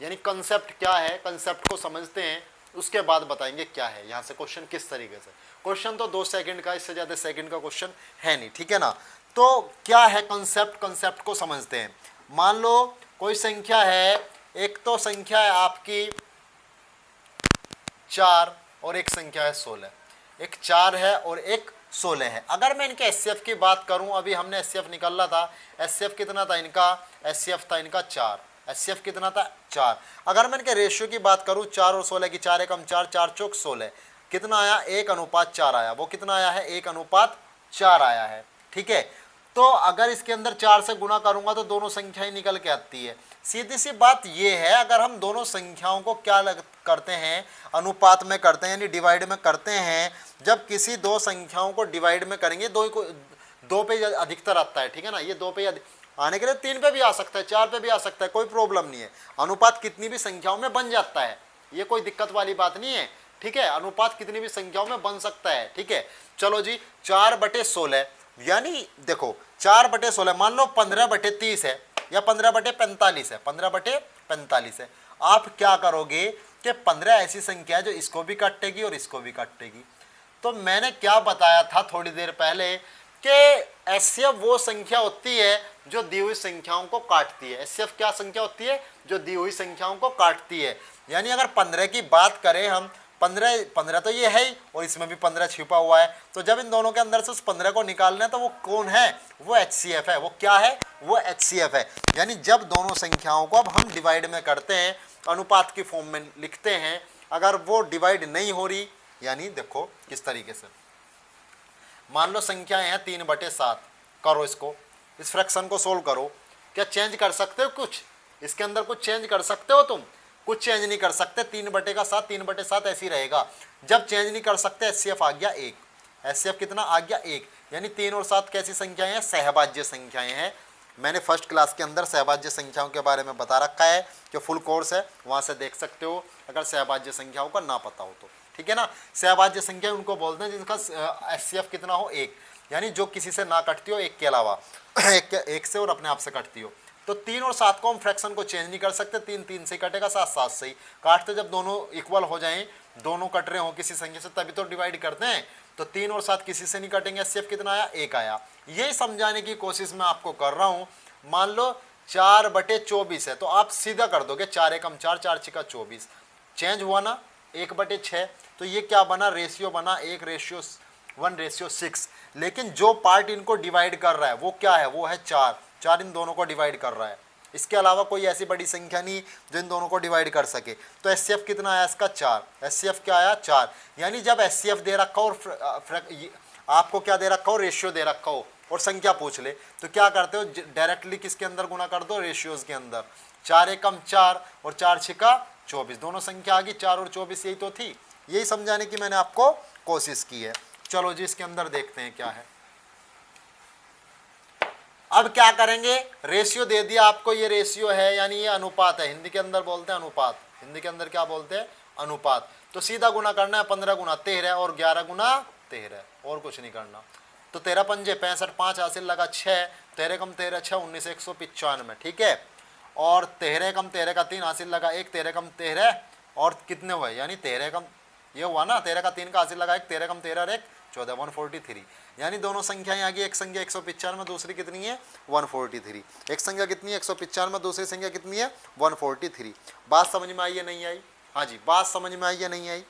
यानी कंसेप्ट क्या है, कंसेप्ट को समझते हैं, उसके बाद बताएंगे क्या है यहाँ से क्वेश्चन किस तरीके से। क्वेश्चन तो 2 सेकंड का, इससे ज़्यादा सेकंड का क्वेश्चन है नहीं, ठीक है ना। तो क्या है कंसेप्ट, कंसेप्ट को समझते हैं। मान लो कोई संख्या है, एक तो संख्या है आपकी 4 और एक संख्या है 16। एक 4 है और एक 16 है। अगर मैं इनके एचसीएफ की बात करूं, अभी हमने एचसीएफ निकाला था, एचसीएफ कितना था इनका? एचसीएफ था इनका 4। एचसीएफ कितना था? 4। अगर मैं इनके रेशियो की बात करूं 4 और 16 की, 4 एकम 4, 4 चौक 16, कितना आया? 1:4 आया। वो कितना आया है? 1:4 आया है, ठीक है। तो अगर इसके अंदर 4 से गुणा करूंगा तो दोनों संख्याएं निकल के आती है। सीधी सी बात ये है, अगर हम दोनों संख्याओं को क्या करते हैं? अनुपात में करते हैं, यानी डिवाइड में करते हैं। जब किसी दो संख्याओं को डिवाइड में करेंगे, दो पे अधिकतर आता है, ठीक है ना। ये 2 पे आने के लिए 3 पे भी आ सकता है, 4 पे भी आ सकता है, कोई प्रॉब्लम नहीं है। अनुपात कितनी भी संख्याओं में बन जाता है, ये कोई दिक्कत वाली बात नहीं है, ठीक है। अनुपात कितनी भी संख्याओं में बन सकता है, ठीक है। चलो जी 4/16 यानी देखो 4/16, मान लो 15/30 है या 15/45 है, 15/45 है। आप क्या करोगे कि 15 ऐसी संख्या है जो इसको भी काटेगी और इसको भी काटेगी। तो मैंने क्या बताया था थोड़ी देर पहले कि एचसीएफ वो संख्या होती है जो दी हुई संख्याओं को काटती है। एचसीएफ क्या संख्या होती है? जो दी हुई संख्याओं को काटती है। यानी अगर 15 की बात करें हम, 15 तो ये है ही और इसमें भी 15 छिपा हुआ है, तो जब इन दोनों के अंदर से उस 15 को निकालना है तो वो कौन है? वो एचसीएफ है। वो क्या है? वो एचसीएफ है। यानी जब दोनों संख्याओं को अब हम डिवाइड में करते हैं, अनुपात की फॉर्म में लिखते हैं, अगर वो डिवाइड नहीं हो रही, यानी देखो किस तरीके से, मान लो संख्याएं हैं 3/7, करो इसको, इस फ्रैक्शन को सोल्व करो। क्या चेंज कर सकते हो कुछ? इसके अंदर कुछ चेंज कर सकते हो तुम? कुछ चेंज नहीं कर सकते। 3/7, 3/7 ऐसी रहेगा। जब चेंज नहीं कर सकते, एचसीएफ आ गया 1। एचसीएफ कितना आ गया? 1। यानी 3 और 7 कैसी संख्याएं हैं? सहभाज्य संख्याएं हैं। मैंने फर्स्ट क्लास के अंदर सहभाज्य संख्याओं के बारे में बता रखा है, जो फुल कोर्स है वहां से देख सकते हो अगर सहभाज्य संख्याओं का ना पता हो तो, ठीक है ना। सहभाज्य संख्या उनको बोलते हैं जिनका एचसीएफ कितना हो? 1। यानी जो किसी से ना कटती हो, एक के अलावा, एक से और अपने आप से कटती हो। तो 3 और 7 को हम फ्रैक्शन को चेंज नहीं कर सकते। 3 3 से कटेगा, 7 7 से ही काटते। जब दोनों इक्वल हो जाएं, दोनों कट रहे हो किसी संख्या से, तभी तो डिवाइड करते हैं। तो 3 और 7 किसी से नहीं कटेंगे। एचसीएफ कितना आया? 1 आया। यही समझाने की कोशिश मैं आपको कर रहा हूं। मान लो 4/24 है तो आप सीधा कर दोगे 4 एकम 4, 4 छिका 24। चेंज हुआ ना 1/6, तो ये क्या बना? रेशियो बना 1:6। लेकिन जो पार्ट इनको डिवाइड कर रहा है वो क्या है? वो है 4। 4 इन दोनों को डिवाइड कर रहा है। इसके अलावा कोई ऐसी बड़ी संख्या नहीं जो इन दोनों को डिवाइड कर सके। तो एचसीएफ कितना आया इसका? 4। एचसीएफ क्या आया? 4। यानी जब एचसीएफ दे रखा हो और आपको क्या दे रखा हो? रेशियो दे रखा हो और संख्या पूछ ले, तो क्या करते हो? डायरेक्टली किसके अंदर गुना कर दो? रेशियोज के अंदर। 4 एकम 4 और 4 छिका 24, दोनों संख्या आ गई 4 और 24, यही तो थी। यही समझाने की मैंने आपको कोशिश की है। चलो जी इसके अंदर देखते हैं क्या है। अब क्या करेंगे? रेशियो दे दिया आपको, ये रेशियो है यानी ये अनुपात है। हिंदी के अंदर बोलते हैं अनुपात। हिंदी के अंदर क्या बोलते हैं? अनुपात। तो सीधा गुना करना है। 15 गुना 13 और 11 गुना 13, और कुछ नहीं करना। तो 13 पंजे 65, 5 हासिल लगा 6, 13 कम 13 6, 19 195, ठीक है। और 13 कम 13 का 3 हासिल लगा 1, 13 कम 13 और कितने हुए? यानी 13 कम ये हुआ ना, 13 का 3 का हासिल लगा 1, 13 कम 13 और 1 14, 143। यानी दोनों संख्याएं आ गई। एक संख्या 195, दूसरी कितनी है? 143। एक संख्या कितनी है? 195, दूसरी संख्या कितनी है? 143। बात समझ में आई या नहीं आई? हाँ जी, बात समझ में आई या नहीं आई?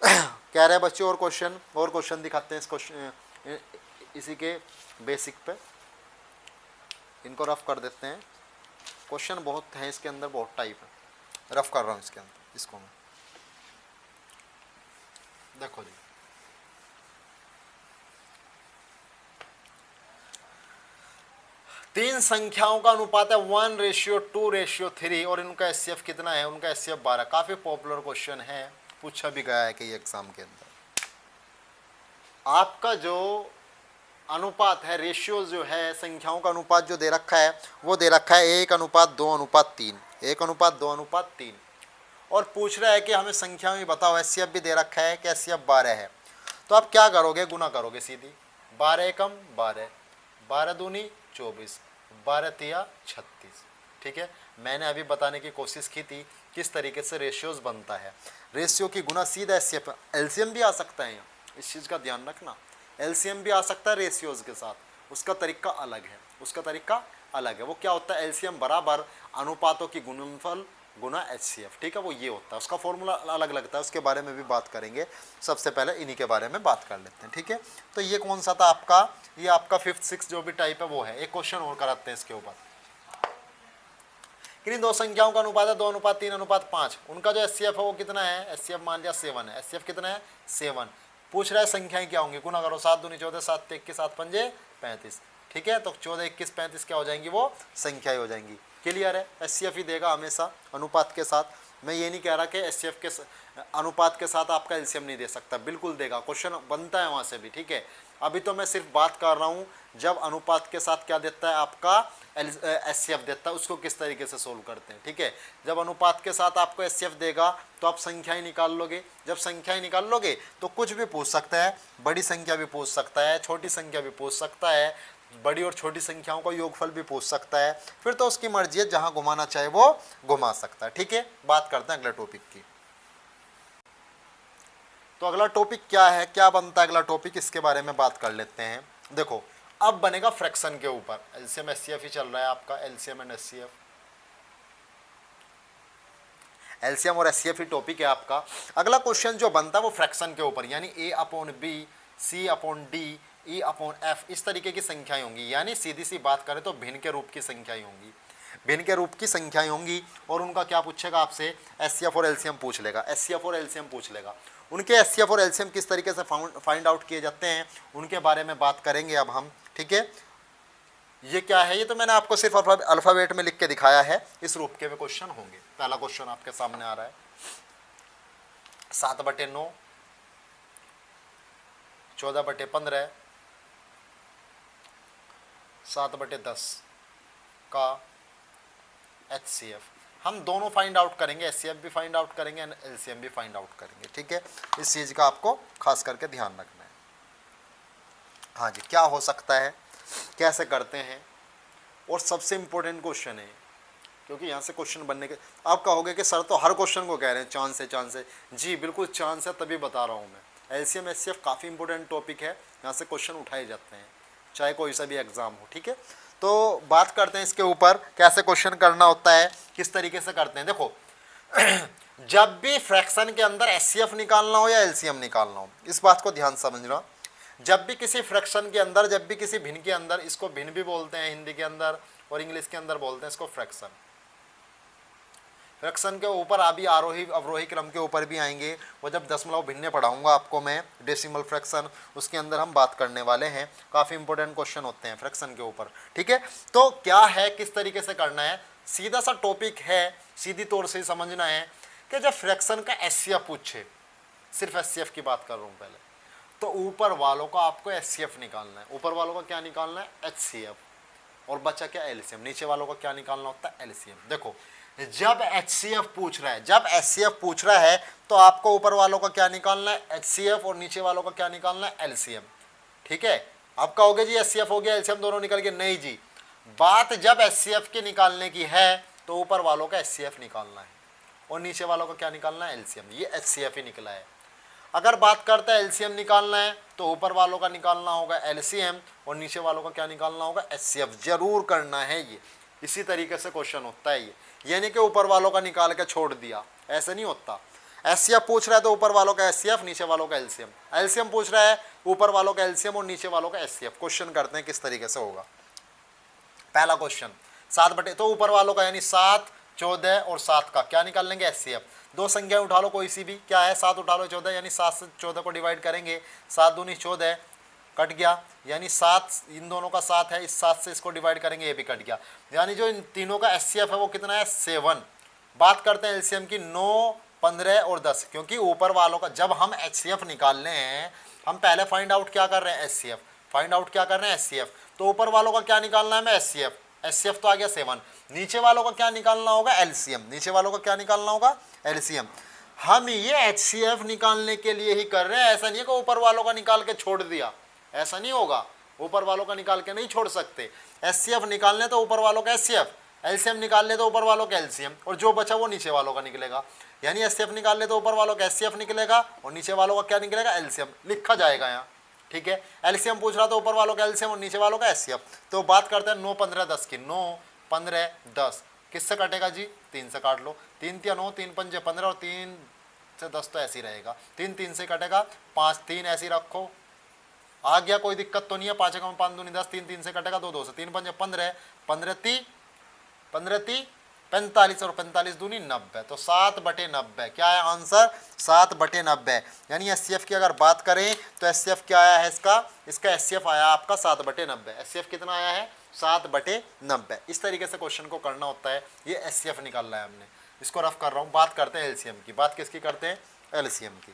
कह रहे बच्चों और क्वेश्चन दिखाते हैं इस क्वेश्चन, इसी के बेसिक पे इनको रफ कर देते हैं। क्वेश्चन बहुत है इसके अंदर, बहुत टाइप है। रफ कर रहा हूँ इसके अंदर, इसको मैं देखो जी। तीन संख्याओं का अनुपात है 1:2:3 और इनका एचसीएफ कितना है? उनका एचसीएफ 12। काफी पॉपुलर क्वेश्चन है, पूछा भी गया है कि एग्जाम के अंदर। आपका जो अनुपात है, रेशियो जो है, संख्याओं का अनुपात जो दे रखा है वो दे रखा है 1:2:3, 1:2:3। और पूछ रहा है कि हमें संख्या में बताओ। एचसीएफ भी दे रखा है कि एचसीएफ 12 है। तो आप क्या करोगे? गुना करोगे सीधी। 12 एकम 12, 12 दूनी 24, 12 तिया 36, ठीक है। मैंने अभी बताने की कोशिश की थी किस तरीके से रेशियोज बनता है। रेशियो की गुना सीधा एचसीएफ। एलसीएम भी आ सकता है, इस चीज़ का ध्यान रखना। एलसीएम भी आ सकता है रेशियोज के साथ, उसका तरीका अलग है, उसका तरीका अलग है। वो क्या होता है? एलसीएम बराबर अनुपातों की गुणनफल गुना एचसीएफ, ठीक है। वो ये होता है, उसका फॉर्मूला अलग लगता है, उसके बारे में भी बात करेंगे। सबसे पहले इन्हीं के बारे में बात कर लेते हैं, ठीक है। तो ये कौन सा था आपका? ये आपका 5th 6th जो भी टाइप है वो है। एक क्वेश्चन और कराते हैं इसके ऊपर। किन्हीं दो संख्याओं का अनुपात है 2:3:5। उनका जो एचसीएफ है वो कितना है? एचसीएफ मान लिया 7 है। एचसीएफ कितना है? 7। पूछ रहा है संख्याएं क्या होंगी? गुना करो। 7 दूनी 14, 7 21, 7 पंजे 35, ठीक है। तो 14 21 35 क्या हो जाएंगी? वो संख्याएं हो जाएंगी। क्लियर है? एचसीएफ ही देगा हमेशा अनुपात के साथ। मैं ये नहीं कह रहा कि एचसीएफ के अनुपात के साथ आपका एलसीएम नहीं दे सकता, बिल्कुल देगा, क्वेश्चन बनता है वहाँ से भी, ठीक है। अभी तो मैं सिर्फ बात कर रहा हूँ जब अनुपात के साथ क्या देता है आपका एचसीएफ देता है, उसको किस तरीके से सोल्व करते हैं, ठीक है। जब अनुपात के साथ आपको एचसीएफ देगा तो आप संख्याएं निकाल लोगे, जब संख्याएं निकाल लोगे तो कुछ भी पूछ सकता है, बड़ी संख्या भी पूछ सकता है, छोटी संख्या भी पूछ सकता है, बड़ी और छोटी संख्याओं का योगफल भी पूछ सकता है, फिर तो उसकी मर्जी है, जहां घुमाना चाहे वो घुमा सकता है, ठीक है। बात करते हैं अगले टॉपिक की। तो अगला टॉपिक क्या है, क्या बनता है अगला टॉपिक, इसके बारे में बात कर लेते हैं। देखो अब बनेगा फ्रैक्शन के ऊपर, एलसीएम एचसीएफ ही चल रहा है आपका, एलसीएम एंड एचसीएफ, एलसीएम और एचसीएफ ही टॉपिक है आपका। अगला क्वेश्चन जो बनता है वो फ्रैक्शन के ऊपर, यानी A upon B, C upon D, E upon F, इस तरीके की संख्याएं होंगी, यानी सीधी सी बात करें तो भिन्न के रूप की संख्याएं होंगी, भिन्न के रूप की संख्याएं होंगी। और उनका क्या पूछेगा आपसे, एचसीएफ और एलसीएम पूछ लेगा, एचसीएफ और एलसीएम पूछ लेगा। उनके एचसीएफ और एलसीएम किस तरीके से फाइंड आउट किए जाते हैं उनके बारे में बात करेंगे अब हम, ठीक है। ये क्या है, ये तो मैंने आपको सिर्फ अल्फाबेट में लिख के दिखाया है, इस रूप के में क्वेश्चन होंगे। पहला क्वेश्चन आपके सामने आ रहा है, 7/9, 14/15, 7/10 का एचसीएफ। हम दोनों फाइंड आउट करेंगे, एचसीएफ भी फाइंड आउट करेंगे, एलसीएम भी फाइंड आउट करेंगे, ठीक है। इस चीज़ का आपको खास करके ध्यान रखना है। हाँ जी, क्या हो सकता है, कैसे करते हैं, और सबसे इम्पोर्टेंट क्वेश्चन है, क्योंकि यहाँ से क्वेश्चन बनने के, आप कहोगे कि सर तो हर क्वेश्चन को कह रहे हैं चांस है, चांस है। जी बिल्कुल चांस है, तभी बता रहा हूँ मैं। एलसीएम एचसीएफ काफ़ी इंपॉर्टेंट टॉपिक है, यहाँ से क्वेश्चन उठाए जाते हैं चाहे कोई सा भी एग्जाम हो, ठीक है। तो बात करते हैं इसके ऊपर, कैसे क्वेश्चन करना होता है, किस तरीके से करते हैं। देखो जब भी फ्रैक्शन के अंदर एचसीएफ निकालना हो या एलसीएम निकालना हो, इस बात को ध्यान समझना। जब भी किसी फ्रैक्शन के अंदर, जब भी किसी भिन्न के अंदर, इसको भिन्न भी बोलते हैं हिंदी के अंदर, और इंग्लिश के अंदर बोलते हैं इसको फ्रैक्शन। फ्रैक्शन के ऊपर अभी आरोही अवरोही क्रम के ऊपर भी आएंगे, वो जब दशमलव भिन्न पढ़ाऊंगा आपको मैं, डेसिमल फ्रैक्शन, उसके अंदर हम बात करने वाले हैं। काफ़ी इंपॉर्टेंट क्वेश्चन होते हैं फ्रैक्शन के ऊपर, ठीक है। तो क्या है, किस तरीके से करना है, सीधा सा टॉपिक है, सीधी तौर से समझना है कि जब फ्रैक्शन का एचसीएफ पूछे, सिर्फ एचसीएफ की बात कर रहा हूँ पहले, तो ऊपर वालों का आपको एचसीएफ निकालना है। ऊपर वालों का क्या निकालना है, एचसीएफ, और बचा क्या, एलसीएम। नीचे वालों का क्या निकालना होता है, एलसीएम। देखो जब एचसीएफ पूछ रहा है, जब एचसीएफ पूछ रहा है तो आपको ऊपर वालों का क्या निकालना है, एचसीएफ, और नीचे वालों का क्या निकालना है, एलसीएम, ठीक है। आप कहोगे जी एचसीएफ हो गया, एलसीएम दोनों निकल गए, नहीं जी, बात जब एचसीएफ की निकालने की है तो ऊपर वालों का एचसीएफ निकालना है और नीचे वालों का क्या निकालना है, एलसीएम। ये एचसीएफ ही निकला है। अगर बात करते हैं एलसीएम निकालना है तो ऊपर वालों का निकालना होगा एलसीएम और नीचे वालों का क्या निकालना होगा, एचसीएफ। जरूर करना है ये, इसी तरीके से क्वेश्चन होता है ये, यानी कि ऊपर वालों का निकाल के छोड़ दिया, ऐसे नहीं होता। एचसीएफ पूछ रहा है तो ऊपर वालों का एचसीएफ, नीचे वालों का एलसीएम। एलसीएम पूछ रहा है, ऊपर वालों का एलसीएम और नीचे वालों का एचसीएफ। क्वेश्चन करते हैं किस तरीके से होगा। पहला क्वेश्चन 7/, तो ऊपर वालों का यानी 7, 14 और 7 का क्या निकाल लेंगे, एचसीएफ। दो संख्या उठा लो कोई सी भी, क्या है, 7 उठा लो, 14, यानी 7 से 14 को डिवाइड करेंगे, 7 दूनी 14 कट गया, यानी 7, इन दोनों का 7 है, इस 7 से इसको डिवाइड करेंगे, ये भी कट गया, यानी जो इन तीनों का एचसीएफ है वो कितना है, 7। बात करते हैं एलसीएम की, 9, 15 और 10, क्योंकि ऊपर वालों का जब हम एचसीएफ निकालने हैं, हम पहले फाइंड आउट क्या कर रहे हैं, एचसीएफ। फाइंड आउट क्या कर रहे हैं, एचसीएफ। तो ऊपर वालों का क्या निकालना है, मैं एचसीएफ, एचसीएफ तो आ गया 7। नीचे वालों का क्या निकालना होगा, एलसीएम। नीचे वालों का क्या निकालना होगा, एलसीएम। हम ये एचसीएफ निकालने के लिए ही कर रहे हैं, ऐसा नहीं है कि ऊपर वालों का निकाल के छोड़ दिया, ऐसा नहीं होगा। ऊपर वालों का निकाल के नहीं छोड़ सकते। एचसीएफ निकालने तो ऊपर वालों का एचसीएफ, एलसीएम निकाल ले तो ऊपर वालों का एलसीएम, और जो बचा वो नीचे वालों का निकलेगा। यानी एचसीएफ निकाल ले तो ऊपर वालों का एचसीएफ निकलेगा और नीचे वालों का क्या निकलेगा, एलसीएम। लिखा जाएगा यहाँ, ठीक है। एलसीएम पूछ रहा तो ऊपर वालों का एलसीएम और नीचे वालों का एचसीएफ। तो बात करते हैं 9, 15, 10 की। 9, 15, 10 किससे कटेगा जी, 3 से काट लो। 3 × 9, 3 × 5 = 15 और 3 से 10 तो ऐसे ही रहेगा। 3 3 से कटेगा, 5 3 ऐसे ही रखो, आ गया, कोई दिक्कत तो नहीं है। 5 × 5 दूनी 10, 3 3 से कटेगा, 2 2 से, 3 5 15, 15 30, 15 30 45 और 45 दूनी 90। तो 7/90 क्या है आंसर, 7/90। यानी एचसीएफ की अगर बात करें तो एचसीएफ क्या आया है इसका एचसीएफ आया आपका 7/90। एचसीएफ कितना आया है, 7/90। इस तरीके से क्वेश्चन को करना होता है। ये एचसीएफ निकालना है हमने। इसको रफ कर रहा हूँ। बात करते हैं एलसीएम की। बात किसकी करते हैं? एलसीएम की।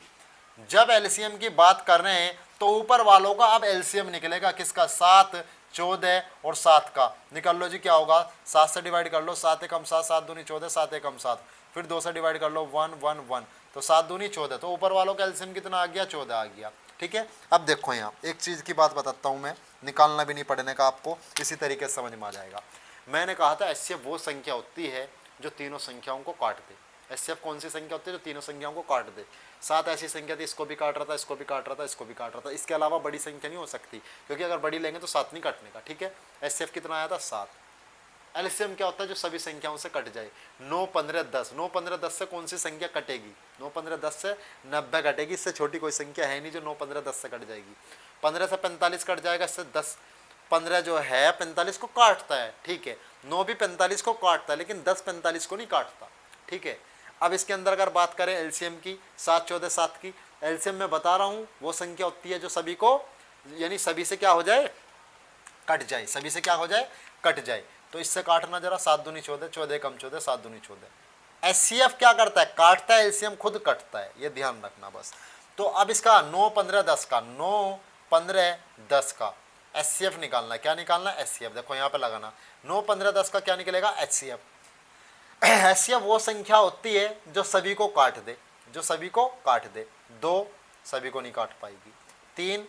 जब एलसीएम की बात कर रहे हैं तो ऊपर वालों का अब एलसीएम निकलेगा किसका? 7, 14 और 7 का। निकाल लो जी, क्या होगा? 7 से डिवाइड कर लो, 7 एकम 7, 7 दूनी 14, 7 एकम 7, फिर 2 से डिवाइड कर लो, 1 1 1, तो 7 दूनी 14, तो ऊपर वालों का एलसीएम कितना आ गया? 14 आ गया। ठीक है, अब देखो यहाँ एक चीज़ की बात बताता हूँ मैं, निकालना भी नहीं पड़ने का आपको, इसी तरीके से समझ में आ जाएगा। मैंने कहा था एचसीएफ वो संख्या होती है जो तीनों संख्याओं को काट दे। एचसीएफ कौन सी संख्या होती है? जो तीनों संख्याओं को काट दे। 7 ऐसी संख्या थी, इसको भी काट रहा था, इसको भी काट रहा था, इसको भी काट रहा था, इसके अलावा बड़ी संख्या नहीं हो सकती, क्योंकि अगर बड़ी लेंगे तो 7 नहीं काटने का। ठीक है, एचसीएफ कितना आया था? 7। एलसीएम क्या होता है? जो सभी संख्याओं से कट जाए। 9 15 10, 9 15 10 से कौन सी संख्या कटेगी? 9 15 10 से 90 कटेगी, इससे छोटी कोई संख्या है नहीं जो 9 15 10 से कट जाएगी। 15 से 45 कट जाएगा, इससे 10 15 जो है 45 को काटता है। ठीक है, 9 भी 45 को काटता है, लेकिन 10 45 को नहीं काटता। ठीक है, अब इसके अंदर अगर बात करें एलसीएम की, 7 14 7 की, एलसीएम में बता रहा हूँ वो संख्या होती है जो सभी को, यानी सभी से क्या हो जाए? कट जाए। सभी से क्या हो जाए? कट जाए। तो इससे काटना जरा, 7 दूनी 14, 14 कम 14, 7 दूनी 14। एचसीएफ क्या करता है? काटता है, एलसीएम खुद कटता है, ये ध्यान रखना बस। तो अब इसका 9 15 10 का, 9 15 10 का एचसीएफ निकालना है। क्या निकालना है? एचसीएफ। देखो यहाँ पे लगाना, 9 15 10 का क्या निकलेगा? एचसीएफ। एचसीएफ वो संख्या होती है जो सभी को काट दे, जो सभी को काट दे। 2 सभी को नहीं काट पाएगी, 3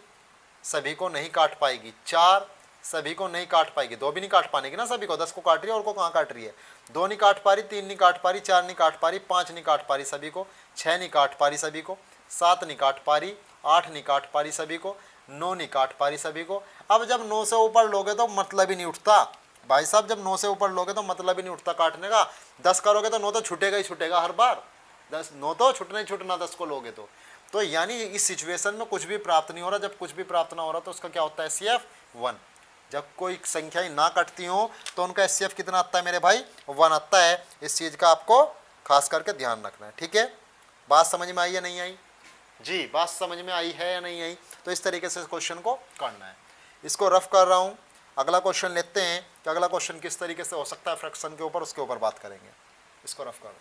सभी को नहीं काट पाएगी, 4 सभी को नहीं काट पाएगी, 2 भी नहीं काट पाने की ना सभी को, 10 को काट रही है और को कहाँ काट रही है? 2 नहीं काट पा रही, 3 नहीं काट पा रही, 4 नहीं काट पा रही, 5 नहीं काट पा रही सभी को, 6 नहीं काट पा रही सभी को, 7 नहीं काट पा रही, 8 नहीं काट पा रही सभी को, 9 नहीं काट पा रही सभी को। अब जब 9 से ऊपर लोगे तो मतलब ही नहीं उठता भाई साहब, जब 9 से ऊपर लोगे तो मतलब ही नहीं उठता काटने का। 10 करोगे तो 9 तो छूटेगा ही छूटेगा हर बार, 9 तो छूटना ही छूटना 10 को लोगे तो यानी इस सिचुएशन में कुछ भी प्राप्त नहीं हो रहा। जब कुछ भी प्राप्त ना हो रहा तो उसका क्या होता है? एचसीएफ 1। जब कोई संख्याएं ना कटती हो तो उनका एचसीएफ कितना आता है मेरे भाई? 1 आता है। इस चीज़ का आपको खास करके ध्यान रखना है। ठीक है, बात समझ में आई या नहीं आई? जी, बात समझ में आई है या नहीं आई? तो इस तरीके से क्वेश्चन को करना है। इसको रफ कर रहा हूँ, अगला क्वेश्चन लेते हैं कि अगला क्वेश्चन किस तरीके से हो सकता है फ्रैक्शन के ऊपर, उसके ऊपर बात करेंगे। इसको रफ करो।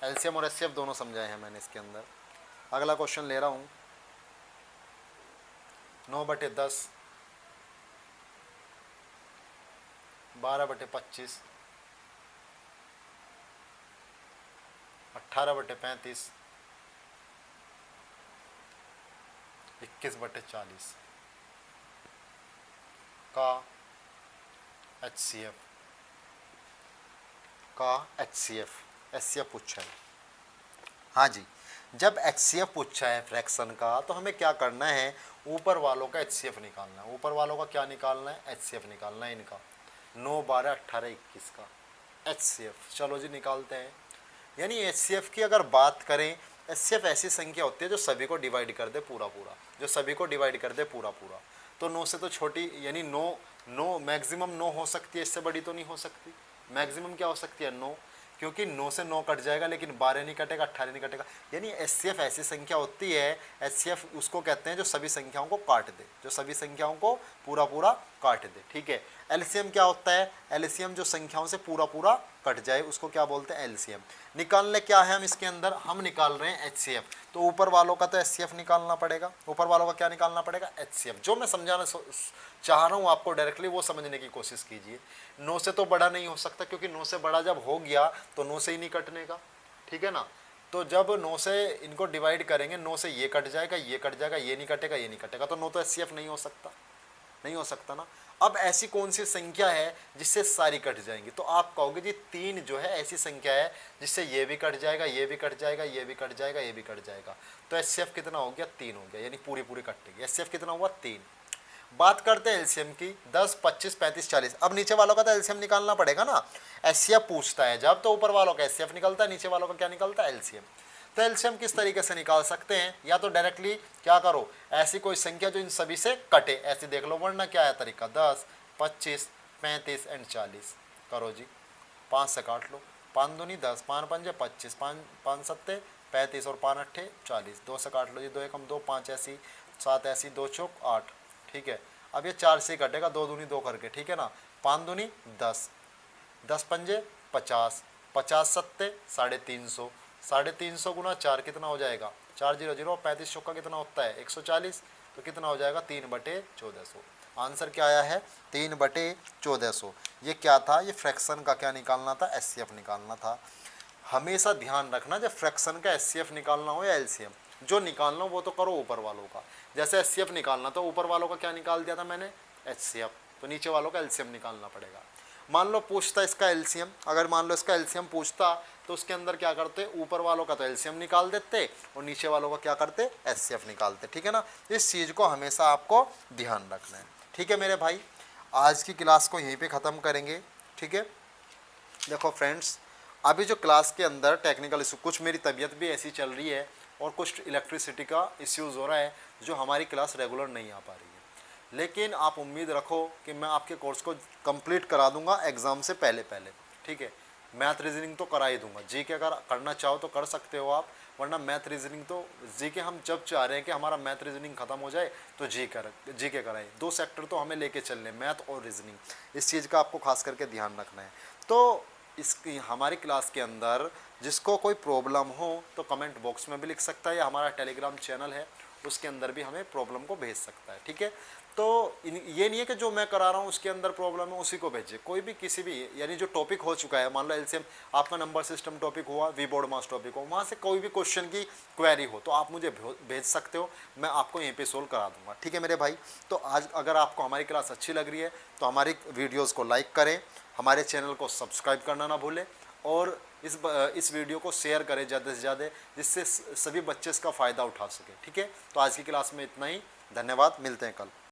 एलसीएम और एचसीएफ दोनों समझाए हैं मैंने इसके अंदर। अगला क्वेश्चन ले रहा हूँ, 9/10, 12/25, 18/35, 21/40 का एचसीएफ एचसीएफ पूछा है। हाँ जी, जब एचसीएफ पूछा है फ्रैक्शन का तो हमें क्या करना है? ऊपर वालों का एचसीएफ निकालना है। ऊपर वालों का क्या निकालना है? एचसीएफ निकालना है इनका, 9 12 18 21 का एचसीएफ। चलो जी निकालते हैं। यानी एचसीएफ की अगर बात करें, एचसीएफ ऐसी संख्या होती है जो सभी को डिवाइड कर दे पूरा पूरा, जो सभी को डिवाइड कर दे पूरा पूरा। तो 9 से तो छोटी, यानी 9 मैक्सिमम 9 हो सकती है, इससे बड़ी तो नहीं हो सकती। मैक्सिमम क्या हो सकती है? 9, क्योंकि 9 से 9 कट जाएगा, लेकिन 12 नहीं कटेगा, 18 नहीं कटेगा। यानी एचसीएफ ऐसी संख्या होती है, एचसीएफ उसको कहते हैं जो सभी संख्याओं को काट दे, जो सभी संख्याओं को पूरा पूरा काट दे। ठीक है, एलसीएम क्या होता है? एलसीएम जो संख्याओं से पूरा पूरा कट जाए उसको क्या बोलते हैं? एलसीएम। निकालने क्या है हम इसके अंदर? हम निकाल रहे हैं एचसीएफ। तो ऊपर वालों का तो एचसीएफ निकालना पड़ेगा, ऊपर वालों का क्या निकालना पड़ेगा? एचसीएफ। जो मैं समझाना चाह रहा हूँ आपको डायरेक्टली वो समझने की कोशिश कीजिए। 9 से तो बड़ा नहीं हो सकता, क्योंकि 9 से बड़ा जब हो गया तो 9 से ही नहीं कटने का। ठीक है ना, तो जब 9 से इनको डिवाइड करेंगे, 9 से ये कट जाएगा, ये कट जाएगा, ये नहीं कटेगा, ये नहीं कटेगा, तो 9 तो एचसीएफ नहीं हो सकता, नहीं हो सकता ना। अब ऐसी कौन सी संख्या है जिससे सारी कट जाएंगी? तो आप कहोगे जी 3 जो है ऐसी संख्या है जिससे ये भी कट जाएगा, ये भी कट जाएगा, ये भी कट जाएगा, ये भी कट जाएगा। तो एचसीएफ कितना हो गया? 3 हो गया, यानी पूरी पूरी कटेगी। एचसीएफ कितना हुआ? 3। बात करते हैं एलसीएम की, 10 25 35 40। अब नीचे वालों का तो एलसीएम निकालना पड़ेगा ना। एचसीएफ पूछता है जब, तो ऊपर वालों का एचसीएफ निकलता है, नीचे वालों का क्या निकलता है? एलसीएम। तो एलसीएम किस तरीके से निकाल सकते हैं? या तो डायरेक्टली क्या करो, ऐसी कोई संख्या जो इन सभी से कटे, ऐसी देख लो, वरना क्या है तरीका? 10 25 35 एंड 40 करो जी, 5 से काट लो, 5 दूनी 10, 5 पंजे 25, 5 सत्ते 35 और 5 अट्ठे 40, 2 से काट लो जी, 2 एकम 2, 5 ऐसी, 7 ऐसी, 2 चौक 8। ठीक है। अब ये 4 से कटेगा, 2 दूनी 2 करके, ठीक है ना। 5 दूनी 10, 10 पंजे 50, 50 सत्ते 350, 350 गुना 4 कितना हो जाएगा, 4 0 0, 35 चौका कितना होता है 140, तो कितना हो जाएगा 3/1400। आंसर क्या आया है 3/1400। ये क्या था, ये फ्रैक्शन का क्या निकालना था, एचसीएफ निकालना था। हमेशा ध्यान रखना जब फ्रैक्शन का एचसीएफ निकालना हो या एलसीएम, जो निकालना हो वो तो करो ऊपर वालों का। जैसे एचसीएफ निकालना तो ऊपर वालों का क्या निकाल दिया था मैंने, एचसीएफ, तो नीचे वालों का एलसीएम निकालना पड़ेगा। मान लो पूछता इसका एलसीएम, अगर मान लो इसका एलसीएम पूछता तो उसके अंदर क्या करते, ऊपर वालों का तो एलसीएम निकाल देते और नीचे वालों का क्या करते, एचसीएफ निकालते, ठीक है ना। इस चीज़ को हमेशा आपको ध्यान रखना है, ठीक है मेरे भाई। आज की क्लास को यहीं पे ख़त्म करेंगे, ठीक है। देखो फ्रेंड्स, अभी जो क्लास के अंदर टेक्निकल इशू, कुछ मेरी तबीयत भी ऐसी चल रही है और कुछ इलेक्ट्रिसिटी का इश्यूज़ हो रहा है, जो हमारी क्लास रेगुलर नहीं आ पा रही है। लेकिन आप उम्मीद रखो कि मैं आपके कोर्स को कंप्लीट करा दूंगा एग्ज़ाम से पहले पहले, ठीक है। मैथ रीजनिंग तो करा ही दूंगा, जी के अगर करना चाहो तो कर सकते हो आप, वरना मैथ रीजनिंग तो जी के हम जब चाह रहे हैं कि हमारा मैथ रीजनिंग खत्म हो जाए तो जी के कराएं। 2 सेक्टर तो हमें लेके चलने, मैथ और रीजनिंग, इस चीज़ का आपको खास करके ध्यान रखना है। तो इसकी हमारी क्लास के अंदर जिसको कोई प्रॉब्लम हो तो कमेंट बॉक्स में भी लिख सकता है, या हमारा टेलीग्राम चैनल है उसके अंदर भी हमें प्रॉब्लम को भेज सकता है, ठीक है। तो ये नहीं है कि जो मैं करा रहा हूँ उसके अंदर प्रॉब्लम है उसी को भेजिए, कोई भी किसी भी, यानी जो टॉपिक हो चुका है, मान लो एलसीएम आपका नंबर सिस्टम टॉपिक हुआ, वी बोर्ड मास टॉपिक हो, वहाँ से कोई भी क्वेश्चन की क्वेरी हो तो आप मुझे भेज सकते हो, मैं आपको यहीं पे सोल्व करा दूंगा, ठीक है मेरे भाई। तो आज अगर आपको हमारी क्लास अच्छी लग रही है तो हमारी वीडियोज़ को लाइक करें, हमारे चैनल को सब्सक्राइब करना ना भूलें, और इस वीडियो को शेयर करें ज़्यादा से ज़्यादा, जिससे सभी बच्चे इसका फ़ायदा उठा सकें, ठीक है। तो आज की क्लास में इतना ही, धन्यवाद, मिलते हैं कल।